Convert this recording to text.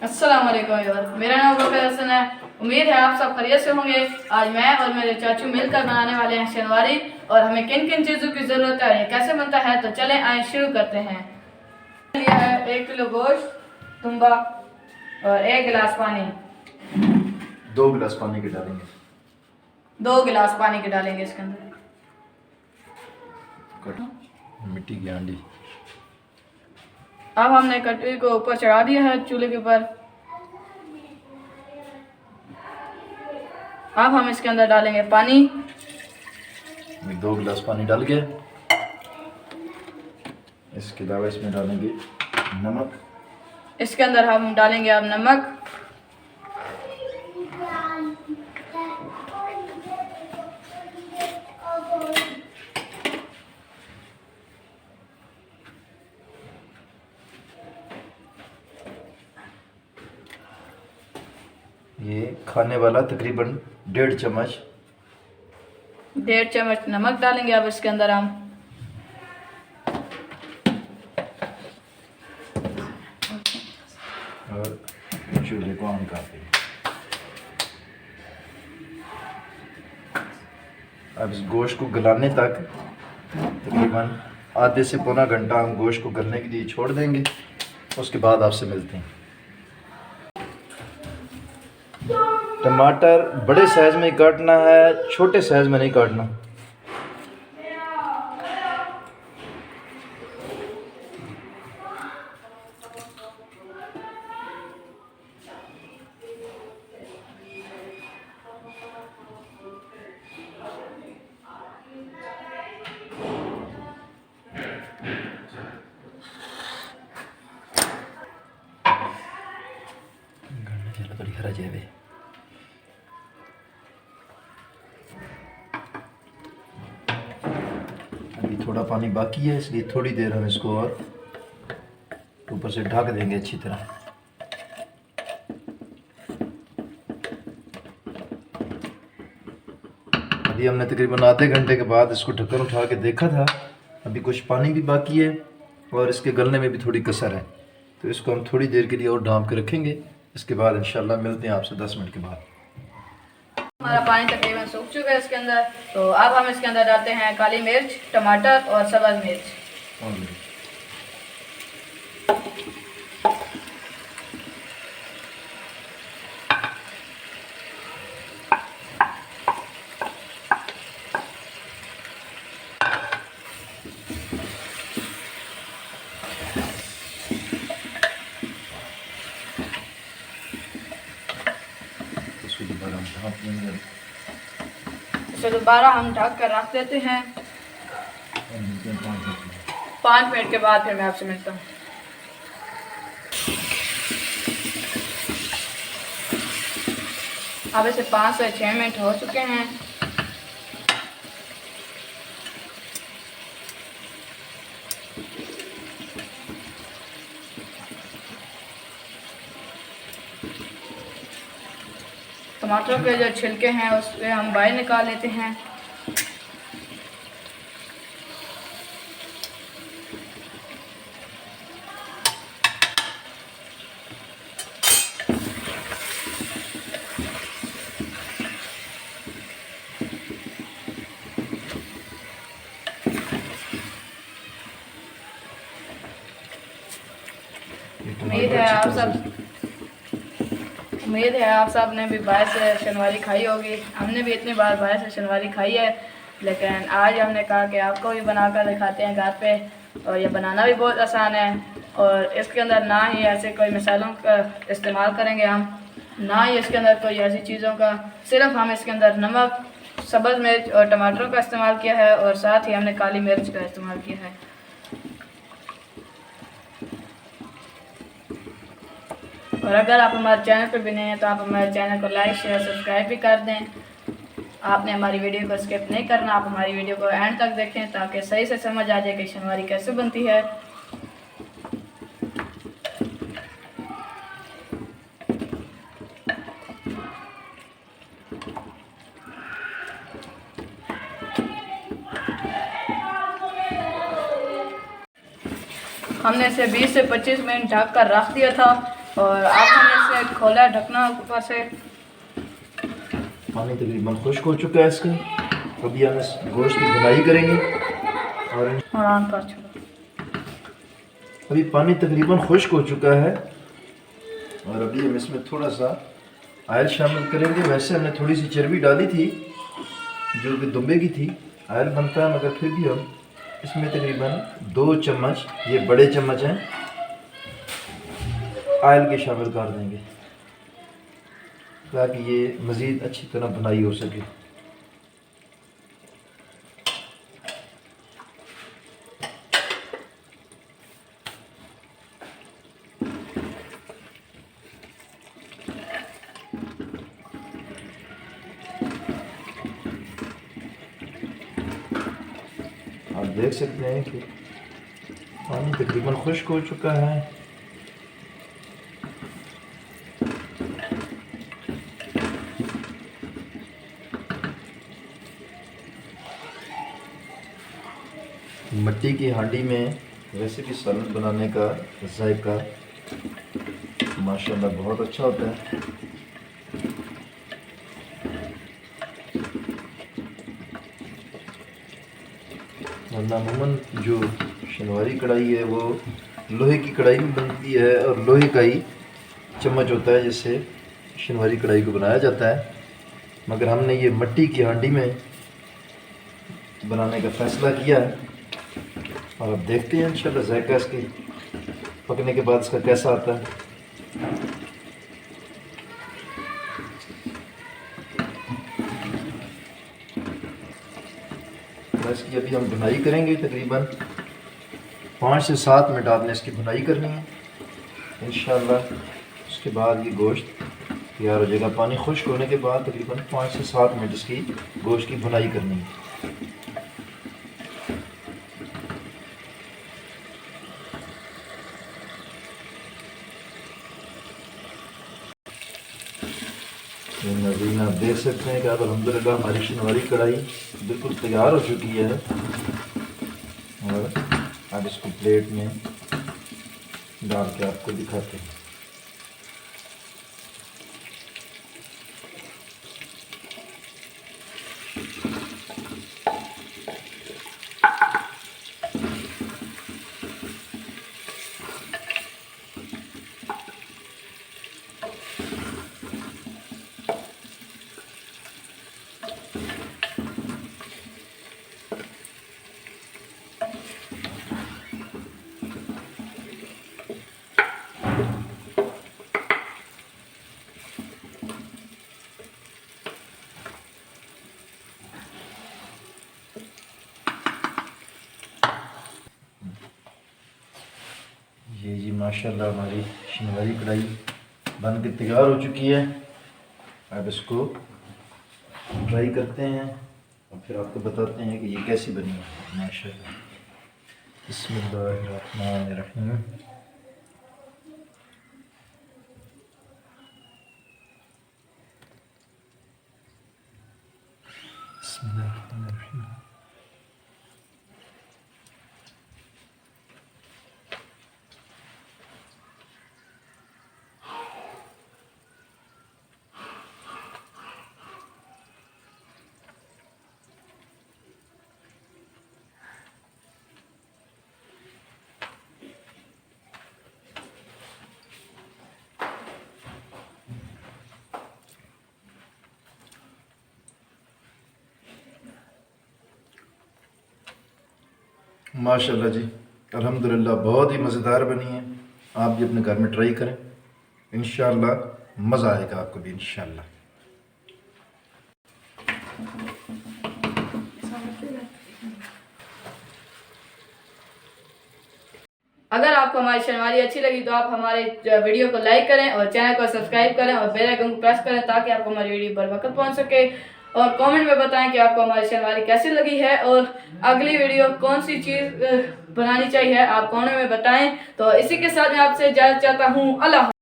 अस्सलाम वालेकुम व्यूअर्स, मेरा नाम वफ़ा हसन है। उम्मीद है आप सब खैरियत से होंगे। आज मैं और मेरे चाचू मिलकर बनाने वाले हैं शनवारी। और हमें किन किन चीज़ों की ज़रूरत है, ये कैसे बनता है, तो चलें आए शुरू करते हैं। लिया है 1 किलो गोश्त, तुम्बा और 1 गिलास पानी। 2 गिलास पानी के डालेंगे। 2 गिलास पानी के डालेंगे इसके अंदर। मिट्टी की हांडी। अब हमने कटोरी को ऊपर चढ़ा दिया है चूल्हे के ऊपर। अब हम इसके अंदर डालेंगे पानी। 2 गिलास पानी डाल के इसके अलावा इसमें डालेंगे नमक। इसके अंदर हम डालेंगे अब नमक। ये खाने वाला तकरीबन 1.5 चम्मच। 1.5 चम्मच नमक डालेंगे अब इसके अंदर हम। और चूल्हे को ऑन कर देंगे। अब इस गोश्त को गलाने तक तकरीबन आधे से पौना घंटा हम गोश्त को गलने के लिए छोड़ देंगे। उसके बाद आपसे मिलते हैं। टमाटर बड़े साइज में काटना है, छोटे साइज में नहीं काटना। थोड़ी हरा जाए। अभी थोड़ा पानी बाकी है, इसलिए थोड़ी देर हम इसको और ऊपर से ढक देंगे अच्छी तरह। अभी हमने तकरीबन आधे घंटे के बाद इसको ढक्कन उठा के देखा था। अभी कुछ पानी भी बाकी है और इसके गलने में भी थोड़ी कसर है, तो इसको हम थोड़ी देर के लिए और ढांप के रखेंगे। इसके बाद इंशाल्लाह मिलते हैं आपसे 10 मिनट के बाद। हमारा पानी तकरीबन सूख चुका है इसके अंदर। तो अब हम इसके अंदर डालते हैं काली मिर्च, टमाटर और सब्ज़ मिर्च। इसे दोबारा हम ढक कर रख देते हैं। 5 मिनट के बाद फिर मैं आपसे मिलता हूँ। अब इसे 5 से 6 मिनट हो चुके हैं। टमाटर के जो छिलके हैं उससे हम बाहर निकाल लेते हैं। उम्मीद है आप सब ने भी बाहर से शनवारी खाई होगी। हमने भी इतनी बार बाहर से शनवारी खाई है, लेकिन आज हमने कहा कि आपको भी बनाकर दिखाते हैं घर पे। और ये बनाना भी बहुत आसान है। और इसके अंदर ना ही ऐसे कोई मसालों का इस्तेमाल करेंगे हम, ना ही इसके अंदर कोई ऐसी चीज़ों का, सिर्फ हम इसके अंदर नमक, सब्ज़ मिर्च और टमाटरों का इस्तेमाल किया है। और साथ ही हमने काली मिर्च का इस्तेमाल किया है। और अगर आप हमारे चैनल पर भी नहीं हैं तो आप हमारे चैनल को लाइक, शेयर, सब्सक्राइब भी कर दें। आपने हमारी वीडियो को स्किप नहीं करना, आप हमारी वीडियो को एंड तक देखें ताकि सही से समझ आ जाए कि शनवारी कैसे बनती है। हमने इसे 20 से 25 मिनट ढक कर रख दिया था। और अब हमने इसे खोला है ढकना ऊपर से। पानी तकरीबन खुश्क हो चुका है इसका। अभी हम इस गोश्त की भुनाई करेंगे और ऑन कर छोड़ो। अभी पानी तकरीबन खुश्क हो चुका है और अभी हम इसमें थोड़ा सा आयल शामिल करेंगे। वैसे हमने थोड़ी सी चर्बी डाली थी जो कि दुम्बे की थी, आयल बनता है, मगर फिर भी हम इसमें तकरीबन 2 चम्मच, ये बड़े चम्मच हैं, आयल के शामिल कर देंगे ताकि ये मज़ीद अच्छी तरह भुनाई हो सके। आप देख सकते हैं कि पानी तकरीबन खुश्क हो चुका है। मिट्टी की हांडी में वैसे भी सलाद बनाने का जायका माशाल्लाह बहुत अच्छा होता है। वरना अमूमन जो शनवारी कढ़ाई है वो लोहे की कढ़ाई में बनती है और लोहे का ही चम्मच होता है जिससे शनवारी कढ़ाई को बनाया जाता है, मगर हमने ये मिट्टी की हांडी में बनाने का फ़ैसला किया है और अब देखते हैं इंशाल्लाह जायका इसके पकने के बाद इसका कैसा आता है। इसकी अभी हम भुनाई करेंगे, तकरीबन 5 से 7 मिनट आपने इसकी भुनाई करनी है इंशाल्लाह। उसके बाद ये गोश्त तैयार हो जाएगा। पानी खुश्क होने के बाद तकरीबन 5 से 7 मिनट इसकी गोश्त की भुनाई करनी है। नाज़रीन आप देख सकते हैं कि अब अल्हम्दुलिल्लाह हमारी शनवारी कढ़ाई बिल्कुल तैयार हो चुकी है और अब इसको प्लेट में डाल के आपको दिखाते हैं। ये जी माशाल्लाह हमारी शनवारी कढ़ाई बन के तैयार हो चुकी है। अब इसको ट्राई करते हैं और फिर आपको बताते हैं कि ये कैसी बनी है। माशाल्लाह, बिस्मिल्लाहिर्रहमानिर्रहीम। बिस्मिल्लाहिर्रहमानिर्रहीम। माशाल्लाह जी, अल्हम्दुलिल्लाह बहुत ही मज़ेदार बनी है। आप भी अपने घर में ट्राई करें, इंशाल्लाह मज़ा आएगा आपको भी इंशाल्लाह। अगर आपको हमारी शनवारी अच्छी लगी तो आप हमारे वीडियो को लाइक करें और चैनल को सब्सक्राइब करें और बेल आइकन को प्रेस करें ताकि आपको हमारी वीडियो बर वक्त पहुंच सके। और कमेंट में बताएं कि आपको हमारी शनवारी कैसी लगी है और अगली वीडियो कौन सी चीज़ बनानी चाहिए आप कमेंट में बताएं। तो इसी के साथ मैं आपसे इजाज़त चाहता हूँ। अल्लाह।